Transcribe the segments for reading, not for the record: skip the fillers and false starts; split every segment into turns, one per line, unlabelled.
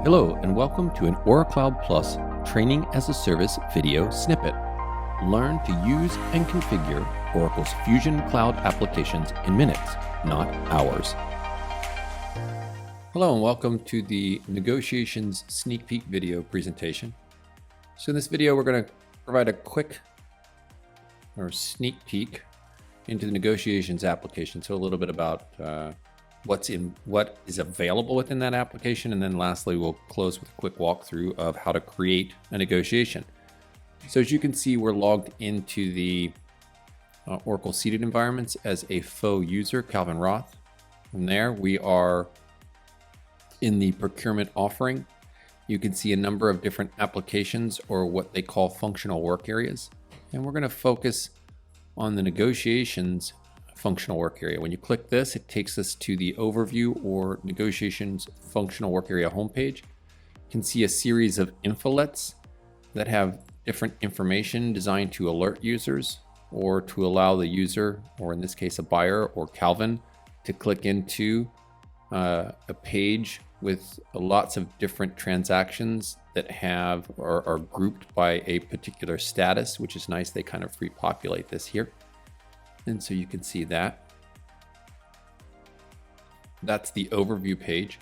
Hello and welcome to an OraCloud Plus Training as a Service video snippet. Learn to use and configure Oracle's Fusion Cloud applications in minutes, not hours. Hello and welcome to the negotiations sneak peek video presentation. So in this video, we're going to provide a quick sneak peek into the negotiations application. So a little bit about what is available within that application. And then lastly, we'll close with a quick walkthrough of how to create a negotiation. So as you can see, we're logged into the Oracle seated environments as a faux user, Calvin Roth. From there, we are in the procurement offering. You can see a number of different applications or what they call functional work areas. And we're going to focus on the negotiations functional work area. When you click this, it takes us to the overview or negotiations functional work area homepage. You can see a series of infolets that have different information designed to alert users or to allow the user, or in this case, a buyer or Calvin, to click into a page with lots of different transactions that have or are grouped by a particular status, which is nice. They kind of repopulate this here. And so you can see that. That's the overview page.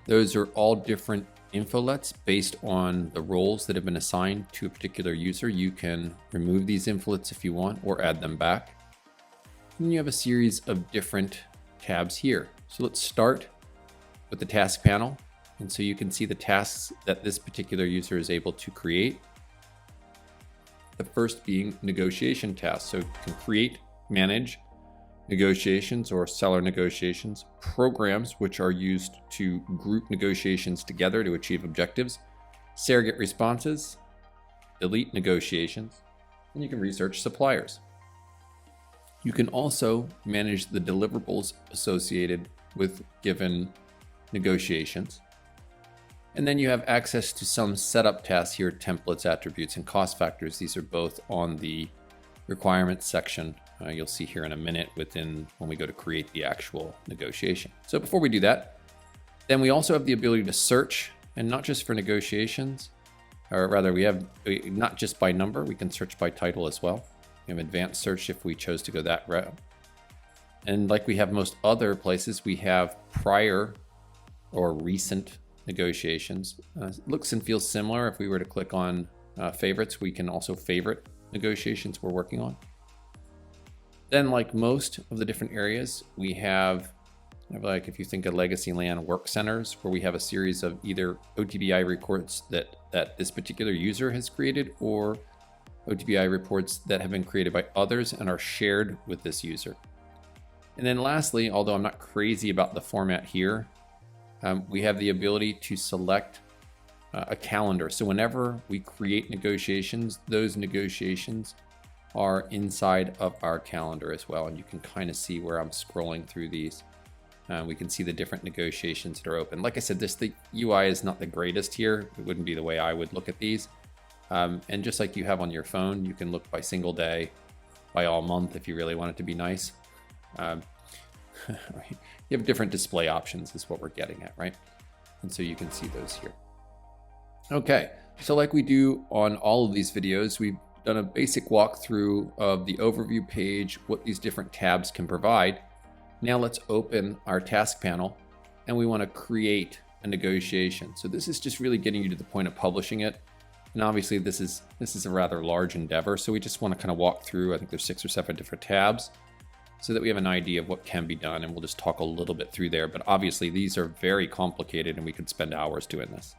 Those are all different infolets based on the roles that have been assigned to a particular user. You can remove these infolets if you want or add them back. And you have a series of different tabs here. So let's start with the task panel. And so you can see the tasks that this particular user is able to create. The first being negotiation tasks. So you can create, manage negotiations or seller negotiations, programs which are used to group negotiations together to achieve objectives, surrogate responses, delete negotiations, and you can research suppliers. You can also manage the deliverables associated with given negotiations. And then you have access to some setup tasks here, templates, attributes, and cost factors. These are both on the requirements section. You'll see here in a minute when we go to create the actual negotiation. So before we do that, then we also have the ability to search, and not just for negotiations, or rather we have not just by number, we can search by title as well. We have advanced search if we chose to go that route. And like we have most other places, we have prior or recent negotiations. Looks and feels similar. If we were to click on favorites, we can also favorite negotiations we're working on. Then, like most of the different areas, we have, like if you think of legacy LAN work centers, where we have a series of either OTBI reports that this particular user has created, or OTBI reports that have been created by others and are shared with this user. And then lastly, although I'm not crazy about the format here, we have the ability to select a calendar. So whenever we create negotiations, those negotiations are inside of our calendar as well. And you can kind of see where I'm scrolling through these. We can see the different negotiations that are open. Like I said, the UI is not the greatest here. It wouldn't be the way I would look at these. And just like you have on your phone, you can look by single day, by all month if you really want it to be nice. You have different display options is what we're getting at, right? And so you can see those here. Okay, so like we do on all of these videos, we've done a basic walkthrough of the overview page, what these different tabs can provide. Now let's open our task panel and we want to create a negotiation. So this is just really getting you to the point of publishing it. And obviously this is a rather large endeavor. So we just want to kind of walk through, I think there's 6 or 7 different tabs, so that we have an idea of what can be done, and we'll just talk a little bit through there. But obviously these are very complicated and we could spend hours doing this.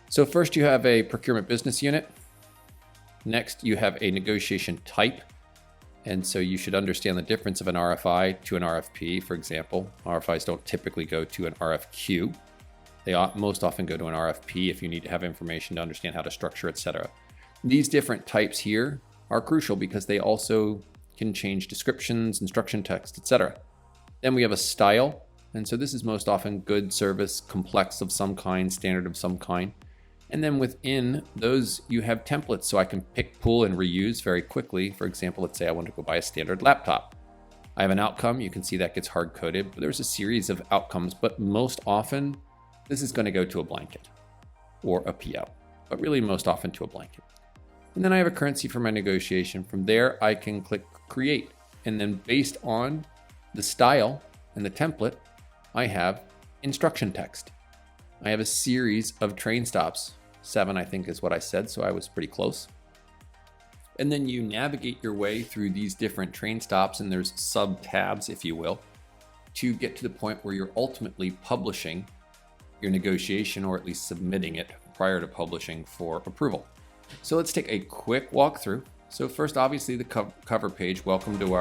So first you have a procurement business unit. Next you have a negotiation type. And so you should understand the difference of an RFI to an RFP. For example, RFIs don't typically go to an RFQ. They most often go to an RFP if you need to have information to understand how to structure, etc. These different types here are crucial because they also can change descriptions, instruction text, etc. Then we have a style. And so this is most often good, service, complex of some kind, standard of some kind. And then within those, you have templates. So I can pick, pull, and reuse very quickly. For example, let's say I want to go buy a standard laptop. I have an outcome. You can see that gets hard coded, but there's a series of outcomes, but most often this is going to go to a blanket. or a PO, but really most often to a blanket. And then I have a currency for my negotiation. From there, I can click create. And then based on the style and the template, I have instruction text. I have a series of train stops. 7, I think is what I said, so I was pretty close. And then you navigate your way through these different train stops, and there's sub tabs, if you will, to get to the point where you're ultimately publishing your negotiation, or at least submitting it prior to publishing for approval. So let's take a quick walkthrough. So first, obviously, the cover page. Welcome to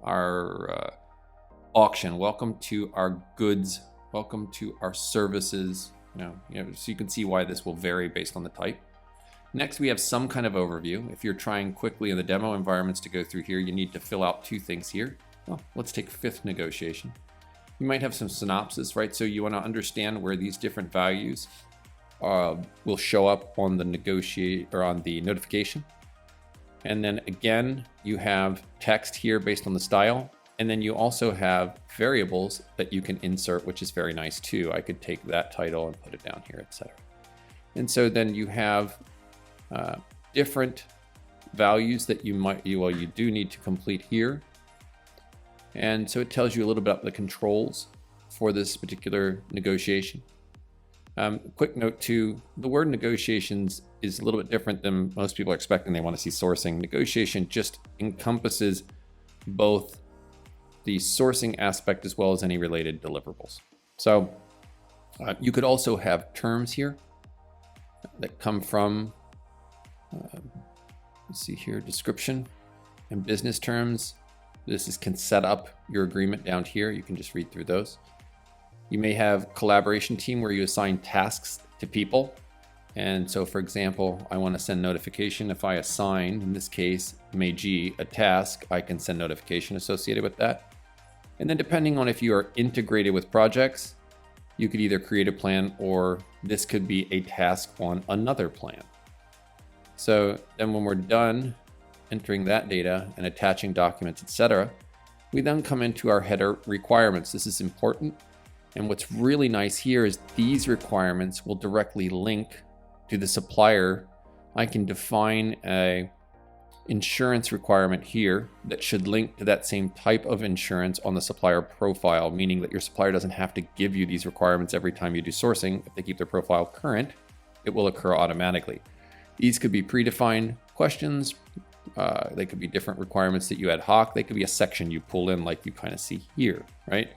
our auction. Welcome to our goods. Welcome to our services. So you can see why this will vary based on the type. Next, we have some kind of overview. If you're trying quickly in the demo environments to go through here, you need to fill out 2 things here. Well, let's take 5th negotiation. You might have some synopsis, right? So you want to understand where these different values will show up on the notification. And then again, you have text here based on the style. And then you also have variables that you can insert, which is very nice too. I could take that title and put it down here, etc. And so then you have different values that you do need to complete here. And so it tells you a little bit about the controls for this particular negotiation. Quick note too, the word negotiations is a little bit different than most people are expecting. They want to see sourcing. Negotiation just encompasses both the sourcing aspect as well as any related deliverables. So you could also have terms here that come from, let's see here, description and business terms. This can set up your agreement down here. You can just read through those. You may have collaboration team where you assign tasks to people. And so for example, I want to send notification. If I assign, in this case, Meiji, a task, I can send notification associated with that. And then depending on if you are integrated with projects, you could either create a plan or this could be a task on another plan. So then when we're done entering that data and attaching documents, etc., we then come into our header requirements. This is important. And what's really nice here is these requirements will directly link to the supplier. I can define a insurance requirement here that should link to that same type of insurance on the supplier profile, meaning that your supplier doesn't have to give you these requirements every time you do sourcing. If they keep their profile current, it will occur automatically. These could be predefined questions. They could be different requirements that you ad hoc. They could be a section you pull in like you kind of see here, right?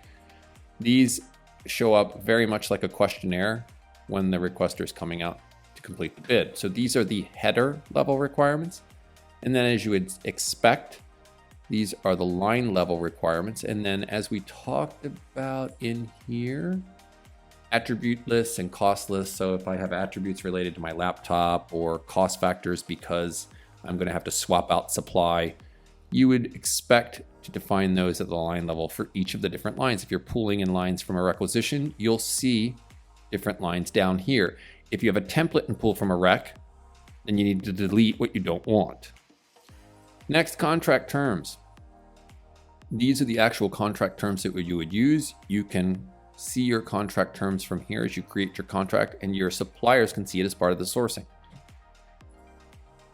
These show up very much like a questionnaire when the requester is coming out to complete the bid. So these are the header level requirements. And then as you would expect, these are the line level requirements. And then as we talked about in here, attribute lists and cost lists. So if I have attributes related to my laptop or cost factors because I'm going to have to swap out supply, you would expect to define those at the line level for each of the different lines. If you're pulling in lines from a requisition, you'll see different lines down here. If you have a template and pull from a rec, then you need to delete what you don't want. Next, contract terms. These are the actual contract terms that you would use. You can see your contract terms from here as you create your contract, and your suppliers can see it as part of the sourcing.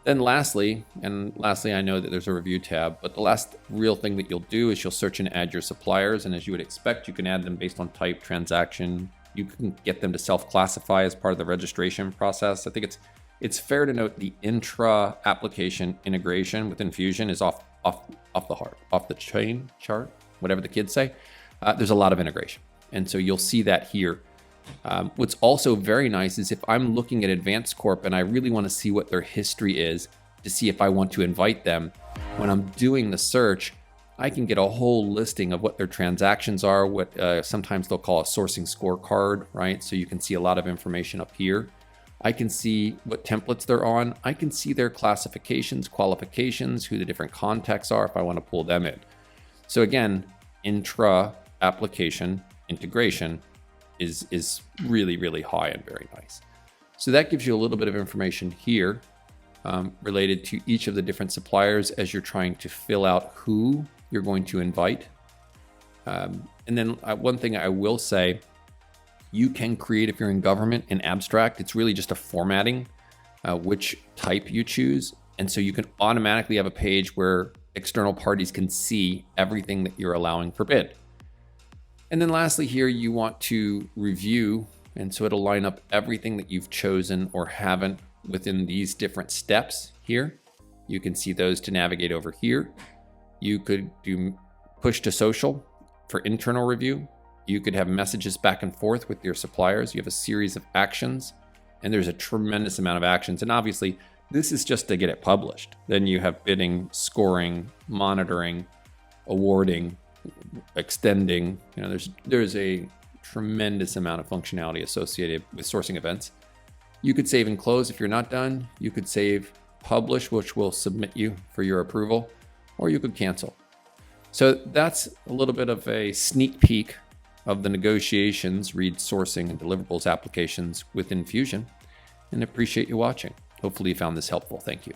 Then lastly, I know that there's a review tab, but the last real thing that you'll do is you'll search and add your suppliers. And as you would expect, you can add them based on type, transaction. You can get them to self-classify as part of the registration process. I think it's fair to note the intra-application integration within Fusion is off the chain chart, whatever the kids say. There's a lot of integration. And so you'll see that here. What's also very nice is if I'm looking at Advanced Corp and I really want to see what their history is to see if I want to invite them, when I'm doing the search, I can get a whole listing of what their transactions are, what sometimes they'll call a sourcing scorecard, right? So you can see a lot of information up here. I can see what templates they're on. I can see their classifications, qualifications, who the different contacts are if I want to pull them in. So again, intra-application integration is really, really high and very nice. So that gives you a little bit of information here related to each of the different suppliers as you're trying to fill out who you're going to invite. And then one thing I will say You can create, if you're in government, an abstract. It's really just a formatting, which type you choose. And so you can automatically have a page where external parties can see everything that you're allowing for bid. And then lastly here, you want to review. And so it'll line up everything that you've chosen or haven't within these different steps here. You can see those to navigate over here. You could do push to social for internal review. You could have messages back and forth with your suppliers. You have a series of actions, and there's a tremendous amount of actions. And obviously, this is just to get it published. Then you have bidding, scoring, monitoring, awarding, extending. You know, there's a tremendous amount of functionality associated with sourcing events. You could save and close if you're not done. You could save, publish, which will submit you for your approval, or you could cancel. So that's a little bit of a sneak peek of the negotiations, read sourcing and deliverables applications within Fusion, and appreciate you watching. Hopefully you found this helpful. Thank you.